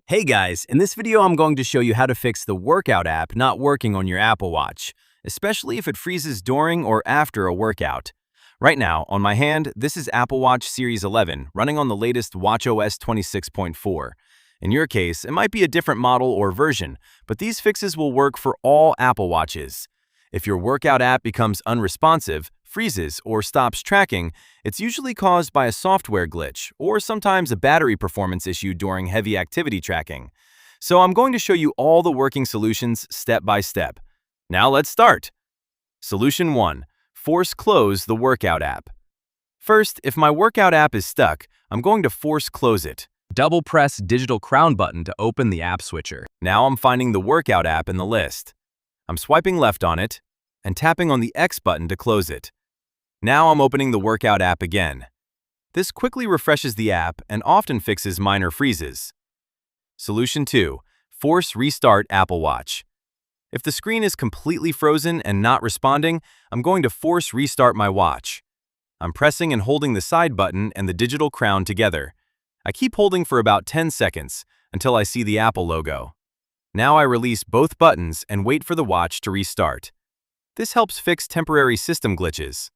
Hey guys, in this video I'm going to show you how to fix the workout app not working on your Apple Watch, especially if it freezes during or after a workout. Right now, on my hand, this is Apple Watch Series 11 running on the latest watchOS 26.4. In your case, it might be a different model or version, but these fixes will work for all Apple Watches. If your workout app becomes unresponsive, freezes, or stops tracking, it's usually caused by a software glitch or sometimes a battery performance issue during heavy activity tracking. So I'm going to show you all the working solutions step by step. Now let's start. Solution 1. Force close the workout app. First, if my workout app is stuck, I'm going to force close it. Double press digital crown button to open the app switcher. Now I'm finding the workout app in the list. I'm swiping left on it and tapping on the X button to close it. Now I'm opening the workout app again. This quickly refreshes the app and often fixes minor freezes. Solution 2. Force restart Apple Watch. If the screen is completely frozen and not responding, I'm going to force restart my watch. I'm pressing and holding the side button and the digital crown together. I keep holding for about 10 seconds until I see the Apple logo. Now I release both buttons and wait for the watch to restart. This helps fix temporary system glitches.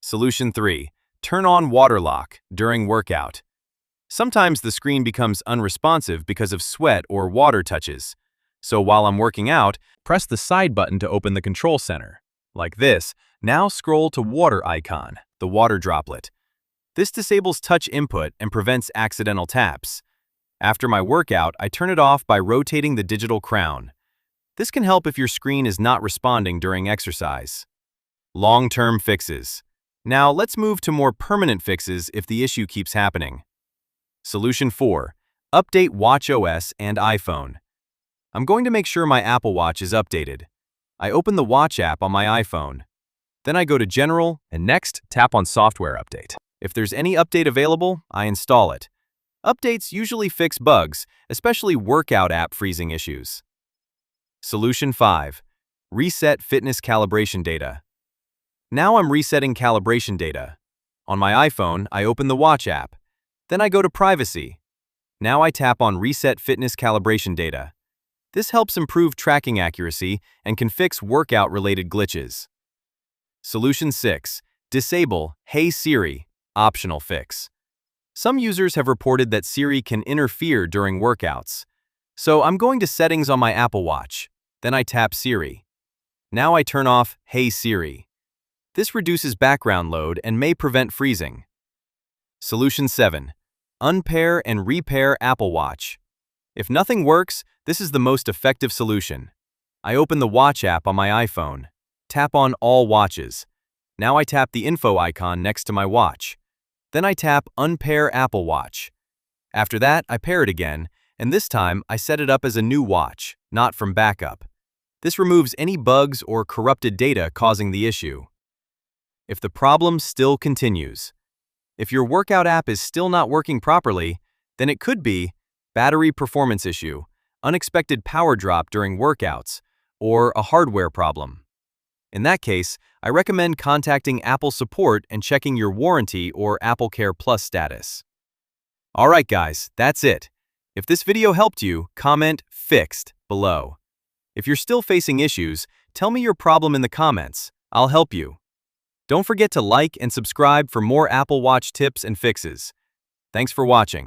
Solution 3. Turn on water lock during workout. Sometimes the screen becomes unresponsive because of sweat or water touches. So while I'm working out, Press the side button to open the control center. like this, now scroll to water icon, the water droplet. This disables touch input and prevents accidental taps. After my workout, I turn it off by rotating the digital crown. This can help if your screen is not responding during exercise. Long-term fixes. Now let's move to more permanent fixes if the issue keeps happening. Solution 4. Update watchOS and iPhone. I'm going to make sure my Apple Watch is updated. I open the Watch app on my iPhone. Then I go to General, And next, tap on Software Update. if there's any update available, I install it. Updates usually fix bugs, especially workout app freezing issues. Solution 5. Reset fitness calibration data. Now I'm resetting calibration data. On my iPhone, I open the Watch app. Then I go to Privacy. Now I tap on Reset fitness calibration data. This helps improve tracking accuracy and can fix workout-related glitches. Solution 6. Disable Hey Siri, optional fix. Some users have reported that Siri can interfere during workouts. So I'm going to Settings on my Apple Watch. Then I tap Siri. Now I turn off Hey Siri. This reduces background load and may prevent freezing. Solution 7. Unpair and repair Apple Watch. If nothing works, this is the most effective solution. I open the Watch app on my iPhone. Tap on All Watches. Now I tap the info icon next to my watch. Then I tap Unpair Apple Watch. After that, I pair it again, and this time I set it up as a new watch, not from backup. This removes any bugs or corrupted data causing the issue. If the problem still continues. If your workout app is still not working properly, then it could be battery performance issue, unexpected power drop during workouts, or a hardware problem. In that case, I recommend contacting Apple support and checking your warranty or Apple Care Plus status. Alright guys, that's it. If this video helped you, comment "Fixed" below. If you're still facing issues, tell me your problem in the comments. I'll help you. Don't forget to like and subscribe for more Apple Watch tips and fixes. Thanks for watching.